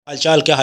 हालचाल क्या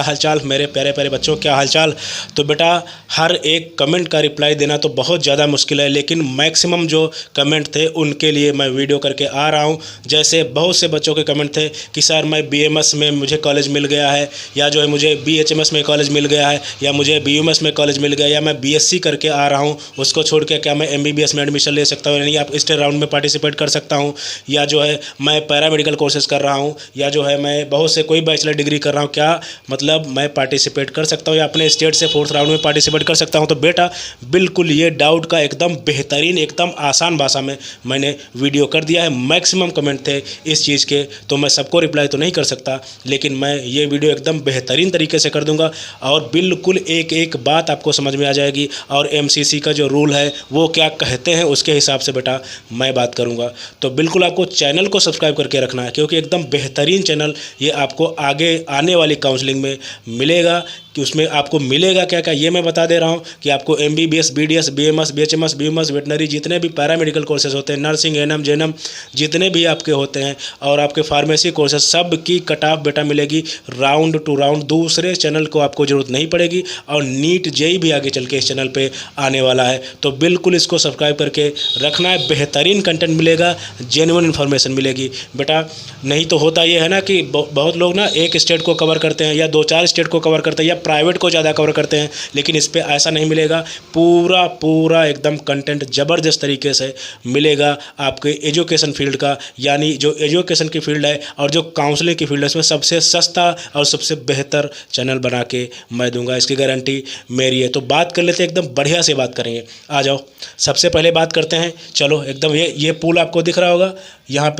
हालचाल मेरे प्यारे प्यारे बच्चों, क्या हालचाल। तो बेटा, हर एक कमेंट का रिप्लाई देना तो बहुत ज़्यादा मुश्किल है, लेकिन मैक्सिमम जो कमेंट थे उनके लिए मैं वीडियो करके आ रहा हूँ। जैसे बहुत से बच्चों के कमेंट थे कि सर मैं बीएमएस में मुझे कॉलेज मिल गया है, या जो है मुझे बीएचएमएस में कॉलेज मिल गया है, या मुझे बीयूएमएस में कॉलेज मिल गया, या मैं बीएससी करके आ रहा हूँ, उसको छोड़ के क्या मैं एमबीबीएस में एडमिशन ले सकता हूँ, यानी आप स्टेट राउंड में पार्टिसिपेट कर सकता हूँ, या जो है मैं पैरामेडिकल कोर्सेज कर रहा हूँ, या जो है मैं बहुत से कोई बैचलर डिग्री कर रहा हूँ, क्या मतलब मैं पार्टिसिपेट कर सकता हूँ या अपने स्टेट से फोर्थ राउंड में पार्टिसिपेट कर सकता हूँ। तो बेटा, बिल्कुल ये डाउट का एकदम बेहतरीन, एकदम आसान भाषा में मैंने वीडियो कर दिया है। मैक्सिमम कमेंट थे इस चीज़ के, तो मैं सबको रिप्लाई तो नहीं कर सकता, लेकिन मैं ये वीडियो एकदम बेहतरीन तरीके से कर दूंगा और बिल्कुल एक एक बात आपको समझ में आ जाएगी। और एमसीसी का जो रूल है वो क्या कहते हैं उसके हिसाब से बेटा मैं बात करूँगा। तो बिल्कुल आपको चैनल को सब्सक्राइब करके रखना है, क्योंकि एकदम बेहतरीन चैनल ये आपको आगे आने वाली काउंसलिंग में मिलेगा। कि उसमें आपको मिलेगा क्या क्या, ये मैं बता दे रहा हूँ कि आपको MBBS, BDS, BMS, BHMS, BUMS, veterinary, जितने भी पैरामेडिकल कोर्सेज होते हैं, नर्सिंग, एएनएम, जेएनएम, जितने भी आपके होते हैं, और आपके फार्मेसी कोर्सेज, सब की कट ऑफ बेटा मिलेगी राउंड टू राउंड। दूसरे चैनल को आपको ज़रूरत नहीं पड़ेगी, और नीट जेई भी आगे चल के इस चैनल पर आने वाला है। तो बिल्कुल इसको सब्सक्राइब करके रखना है। बेहतरीन कंटेंट मिलेगा, जेन्युइन इन्फॉर्मेशन मिलेगी बेटा। नहीं तो होता ये है ना कि बहुत लोग ना एक स्टेट को कवर करते हैं, या दो चार स्टेट को कवर करते हैं, या प्राइवेट को ज़्यादा कवर करते हैं, लेकिन इस पे ऐसा नहीं मिलेगा। पूरा पूरा एकदम कंटेंट ज़बरदस्त तरीके से मिलेगा आपके एजुकेशन फील्ड का, यानी जो एजुकेशन की फील्ड है और जो काउंसलिंग की फील्ड है, उसमें सबसे सस्ता और सबसे बेहतर चैनल बना के मैं दूंगा, इसकी गारंटी मेरी है। तो बात कर लेते हैं, एकदम बढ़िया से बात करेंगे। आ जाओ, सबसे पहले बात करते हैं। चलो एकदम ये पुल आपको दिख रहा होगा, यहाँ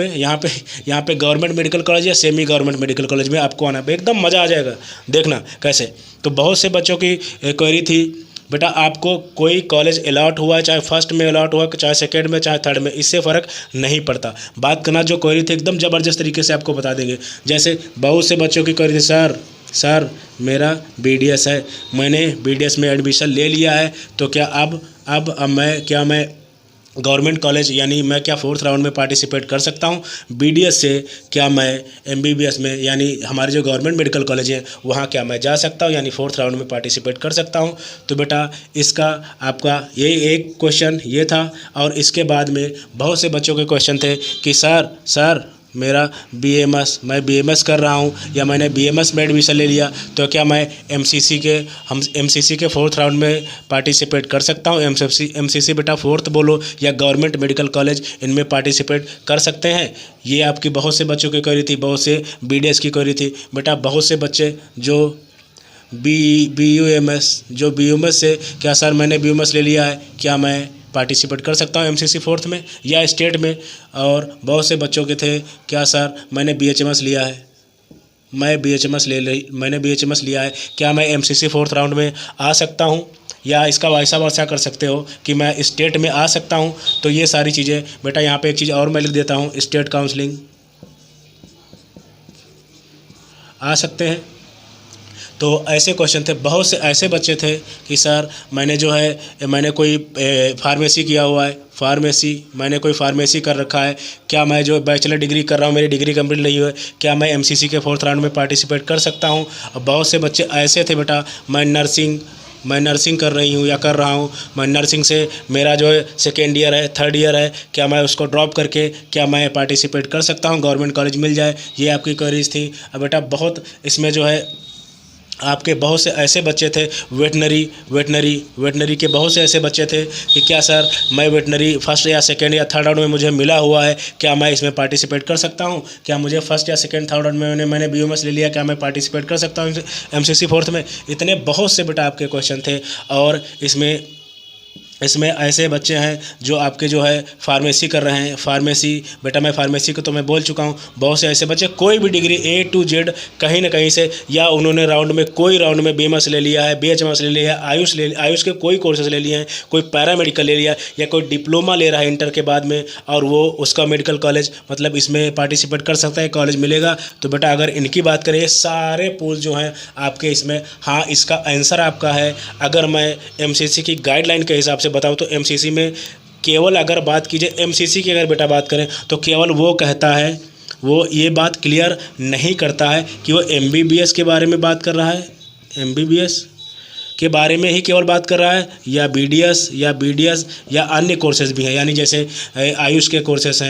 पे गवर्नमेंट मेडिकल कॉलेज या सेमी गवर्नमेंट मेडिकल कॉलेज में आपको आना है। एकदम मज़ा आ जाएगा, देखना कैसे। तो बहुत से बच्चों की क्वेरी थी बेटा, आपको कोई कॉलेज अलॉट हुआ है, चाहे फर्स्ट में अलॉट हुआ, चाहे सेकेंड में, चाहे थर्ड में, इससे फ़र्क नहीं पड़ता। बात करना जो क्वेरी थी एकदम ज़बरदस्त तरीके से आपको बता देंगे। जैसे बहुत से बच्चों की क्वेरी थी, सर मेरा बीडीएस है, मैंने बीडीएस में एडमिशन ले लिया है, तो क्या अब मैं गवर्नमेंट कॉलेज, यानी मैं क्या फोर्थ राउंड में पार्टिसिपेट कर सकता हूँ बीडीएस से? क्या मैं एमबीबीएस में, यानी हमारे जो गवर्नमेंट मेडिकल कॉलेज हैं वहाँ क्या मैं जा सकता हूँ, यानी फोर्थ राउंड में पार्टिसिपेट कर सकता हूँ? तो बेटा, इसका आपका ये एक क्वेश्चन ये था। और इसके बाद में बहुत से बच्चों के क्वेश्चन थे कि सर मेरा मैं बीएमएस कर रहा हूँ, या मैंने बीएमएस में एडमिशन ले लिया, तो क्या मैं एमसीसी के फोर्थ राउंड में पार्टिसिपेट कर सकता हूँ? एमसीसी बेटा फोर्थ बोलो या गवर्नमेंट मेडिकल कॉलेज, इनमें पार्टिसिपेट कर सकते हैं। ये आपकी बहुत से बच्चों की क्वेरी थी, बहुत से बीडीएस की क्वेरी थी बेटा। बहुत से बच्चे जो बीयूएमएस से, क्या सर मैंने बीयूएमएस ले लिया है, क्या मैं पार्टिसिपेट कर सकता हूँ एमसीसी फोर्थ में या स्टेट में? और बहुत से बच्चों के थे, क्या सर मैंने बीएचएमएस लिया है, मैंने बीएचएमएस लिया है, क्या मैं एमसीसी फोर्थ राउंड में आ सकता हूँ? या इसका वैसा वर्षा कर सकते हो कि मैं स्टेट में आ सकता हूँ? तो ये सारी चीज़ें बेटा, यहाँ पे एक चीज़ और मैं लिख देता हूँ, स्टेट काउंसलिंग आ सकते हैं। तो ऐसे क्वेश्चन थे, बहुत से ऐसे बच्चे थे कि सर मैंने कोई फार्मेसी किया हुआ है, मैंने कोई फार्मेसी कर रखा है, क्या मैं जो बैचलर डिग्री कर रहा हूँ, मेरी डिग्री कंप्लीट नहीं हुई है, क्या मैं एमसीसी के फोर्थ राउंड में पार्टिसिपेट कर सकता हूँ? और बहुत से बच्चे ऐसे थे बेटा, मैं नर्सिंग कर रही हूँ या कर रहा हूँ, मैं नर्सिंग से मेरा जो है सेकेंड ईयर है, थर्ड ईयर है, क्या मैं उसको ड्रॉप करके क्या मैं पार्टिसिपेट कर सकता हूँ, गवर्नमेंट कॉलेज मिल जाए? ये आपकी क्वेरीज थी। अब बेटा, बहुत इसमें जो है आपके बहुत से ऐसे बच्चे थे, वेटनरी के बहुत से ऐसे बच्चे थे कि क्या सर मैं वेटनरी फर्स्ट या सेकंड या थर्ड राउंड में मुझे मिला हुआ है, क्या मैं इसमें पार्टिसिपेट कर सकता हूं? क्या मुझे फर्स्ट या सेकंड थर्ड राउंड में मैंने बीयूएमएस ले लिया, क्या मैं पार्टिसिपेट कर सकता हूं एमसीसी फोर्थ में? इतने बहुत से बेटा आपके क्वेश्चन थे। और इसमें ऐसे बच्चे हैं जो आपके जो है फार्मेसी कर रहे हैं। फार्मेसी बेटा, मैं फार्मेसी को तो मैं बोल चुका हूँ। बहुत से ऐसे बच्चे कोई भी डिग्री A to Z कहीं ना कहीं से, या उन्होंने कोई राउंड में बीएमएस ले लिया है, बीएचएमएस ले लिया है, आयुष के कोई कोर्सेज ले लिए हैं, कोई पैरामेडिकल ले लिया, या कोई डिप्लोमा ले रहा है इंटर के बाद में, और वो उसका मेडिकल कॉलेज मतलब इसमें पार्टिसिपेट कर सकता है, कॉलेज मिलेगा। तो बेटा, अगर इनकी बात करें, सारे पोल जो हैं आपके इसमें, हाँ इसका आंसर आपका है। अगर मैं एमसीसी की गाइडलाइन के हिसाब से बताऊं तो एमसीसी में केवल, अगर बात कीजिए एमसीसी की, अगर बेटा बात करें तो केवल वो कहता है वो ये बात क्लियर नहीं करता है कि वो MBBS के बारे में बात कर रहा है, MBBS के बारे में ही केवल बात कर रहा है, या BDS या BDS या अन्य कोर्सेज़ भी हैं, यानी जैसे आयुष के कोर्सेस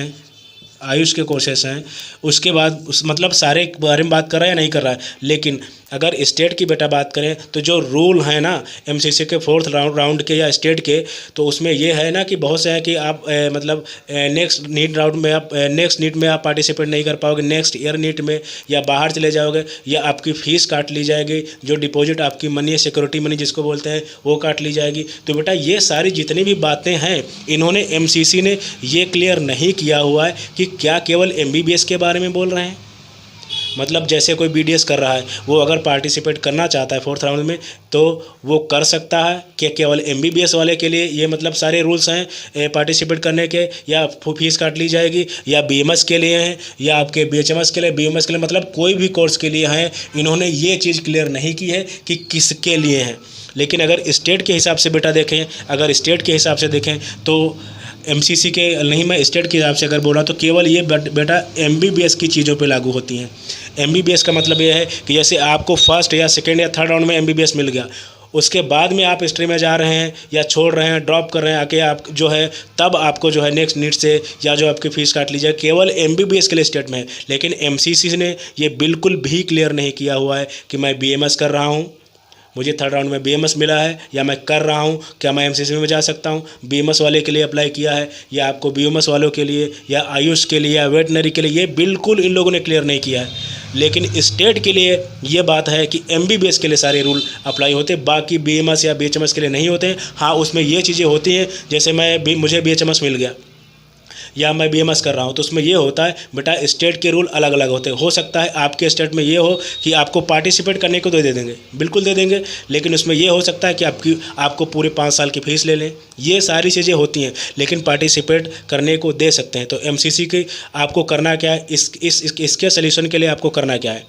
हैं, उसके बाद उस मतलब सारे के बारे में बात कर रहा है या नहीं कर रहा है। लेकिन अगर स्टेट की बेटा बात करें तो जो रूल है ना MCC के 4th राउंड के या स्टेट के, तो उसमें ये है ना कि बहुत से हैं कि आप मतलब नेक्स्ट नीट में आप पार्टिसिपेट नहीं कर पाओगे, नेक्स्ट ईयर नीट में या बाहर चले जाओगे, या आपकी फ़ीस काट ली जाएगी, जो डिपॉजिट आपकी मनी है, सिक्योरिटी मनी जिसको बोलते हैं, वो काट ली जाएगी। तो बेटा ये सारी जितनी भी बातें हैं, इन्होंने MCC ने ये क्लियर नहीं किया हुआ है कि क्या केवल MBBS के बारे में बोल रहे हैं। मतलब जैसे कोई BDS कर रहा है, वो अगर पार्टिसिपेट करना चाहता है 4th राउंड में तो वो कर सकता है कि केवल MBBS वाले के लिए ये मतलब सारे रूल्स हैं पार्टिसिपेट करने के, या फीस काट ली जाएगी, या BMS के लिए हैं, या आपके BHMS के लिए, BMS के लिए, मतलब कोई भी कोर्स के लिए हैं। इन्होंने ये चीज़ क्लियर नहीं की है कि किसके लिए हैं। लेकिन अगर स्टेट के हिसाब से बेटा देखें, तो MCC के नहीं, मैं स्टेट के हिसाब से अगर बोला तो केवल ये बेटा MBBS की चीज़ों पे लागू होती हैं। MBBS का मतलब ये है कि जैसे आपको फर्स्ट या सेकेंड या थर्ड राउंड में MBBS मिल गया, उसके बाद में आप स्ट्रीम में जा रहे हैं या छोड़ रहे हैं, ड्रॉप कर रहे हैं, आके आप जो है तब आपको जो है नेक्स्ट नीट से या जो आपकी फ़ीस काट ली जाए, केवल MBBS के लिए स्टेट में है। लेकिन MCC ने ये बिल्कुल भी क्लियर नहीं किया हुआ है कि मैं BMS कर रहा हूँ, मुझे थर्ड राउंड में BMS मिला है या मैं कर रहा हूँ, क्या मैं MCC में जा सकता हूँ। BMS वाले के लिए अप्लाई किया है या आपको BMS वालों के लिए या आयुष के लिए या वेटनरी के लिए, ये बिल्कुल इन लोगों ने क्लियर नहीं किया है। लेकिन स्टेट के लिए ये बात है कि MBBS के लिए सारे रूल अप्लाई होते हैं, बाकी BMS या BHMS के लिए नहीं होते हैं। हाँ, उसमें ये चीज़ें होती हैं, जैसे मुझे BHMS मिल गया या मैं BMS कर रहा हूँ, तो उसमें ये होता है बेटा स्टेट के रूल अलग अलग होते हैं। हो सकता है आपके स्टेट में ये हो कि आपको पार्टिसिपेट करने को तो दे देंगे, बिल्कुल दे देंगे, लेकिन उसमें ये हो सकता है कि आपको पूरे 5 साल की फ़ीस ले लें। ये सारी चीज़ें होती हैं, लेकिन पार्टिसिपेट करने को दे सकते हैं। तो MCC की आपको करना क्या है, इसके सल्यूशन के लिए आपको करना क्या है,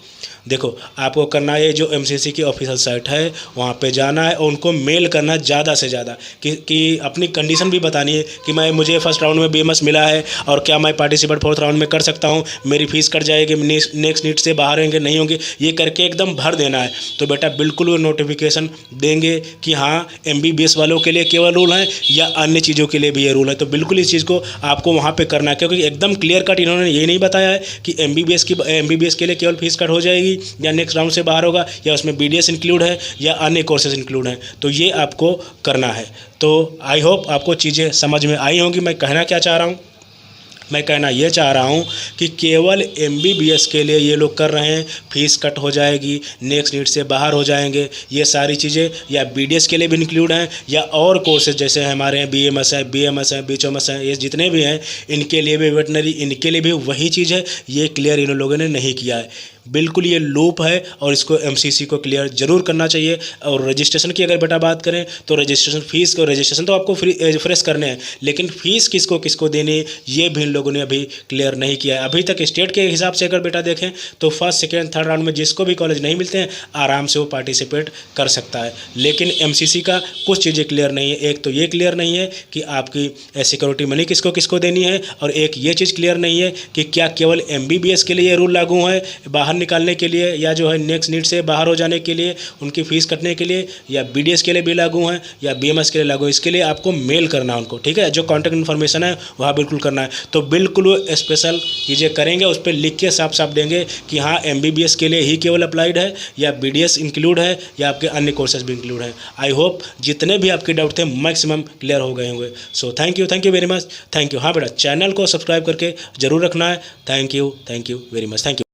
देखो आपको करना है, जो MCC की ऑफिशियल साइट है वहाँ पे जाना है और उनको मेल करना है ज़्यादा से ज़्यादा कि अपनी कंडीशन भी बतानी है कि मुझे फर्स्ट राउंड में BMS मिला है और क्या मैं पार्टिसिपेट 4th राउंड में कर सकता हूँ, मेरी फ़ीस कट जाएगी, नेक्स्ट नीट से बाहर होंगे नहीं होंगे, ये करके एकदम भर देना है। तो बेटा बिल्कुल वो नोटिफिकेशन देंगे कि हाँ MBBS वालों के लिए केवल रूल है या अन्य चीज़ों के लिए भी ये रूल है। तो बिल्कुल इस चीज़ को आपको वहाँ पर करना है, क्योंकि एकदम क्लियर कट इन्होंने ये नहीं बताया है कि MBBS के लिए केवल फ़ीस कट हो जाएगी या नेक्स्ट राउंड से बाहर होगा, या उसमें BDS इंक्लूड है या अन्य कोर्सेज इंक्लूड हैं। तो ये आपको करना है। तो आई होप आपको चीज़ें समझ में आई होंगी। मैं कहना क्या चाह रहा हूँ, मैं कहना ये चाह रहा हूँ कि केवल MBBS के लिए ये लोग कर रहे हैं, फ़ीस कट हो जाएगी, नेक्स्ट नीट से बाहर हो जाएंगे, ये सारी चीज़ें, या BDS के लिए भी इंक्लूड हैं, या और कोर्सेज जैसे हमारे हैं BMS है, BMS है, BHMS है, ये जितने भी हैं इनके लिए भी, वेटनरी इनके लिए भी वही चीज़ है। ये क्लियर इन लोगों ने नहीं किया है, बिल्कुल ये लूप है और इसको MCC को क्लियर ज़रूर करना चाहिए। और रजिस्ट्रेशन की अगर बेटा बात करें तो रजिस्ट्रेशन तो आपको फ्रेश करने हैं, लेकिन फ़ीस किसको किसको देनी है ये भी इन लोगों ने अभी क्लियर नहीं किया है। अभी तक स्टेट के हिसाब से अगर बेटा देखें तो फर्स्ट सेकेंड थर्ड राउंड में जिसको भी कॉलेज नहीं मिलते हैं आराम से वो पार्टिसिपेट कर सकता है। लेकिन MCC का कुछ चीज़ें क्लियर नहीं है। एक तो ये क्लियर नहीं है कि आपकी सिक्योरिटी मनी किसको किसको देनी है, और एक ये चीज़ क्लियर नहीं है कि क्या केवल MBBS के लिए रूल लागू है बाहर निकालने के लिए, या जो है नेक्स्ट नीट से बाहर हो जाने के लिए, उनकी फ़ीस कटने के लिए, या BDS के लिए भी लागू हैं या BMS के लिए लागू है। इसके लिए आपको मेल करना है उनको, ठीक है, जो कॉन्टैक्ट इन्फॉर्मेशन है वहाँ बिल्कुल करना है। तो बिल्कुल वो स्पेशल चीज़ें करेंगे, उस पर लिख के साफ साफ देंगे कि हाँ MBBS के लिए ही केवल अप्लाइड है, या BDS इंक्लूड है, या आपके अन्य कोर्सेज भी इंक्लूड हैं। आई होप जितने भी आपके डाउट थे मैक्सिमम क्लियर हो गए होंगे। So thank you very much, thank you. हाँ बेटा चैनल को सब्सक्राइब करके ज़रूर रखना है। Thank you very much, thank you.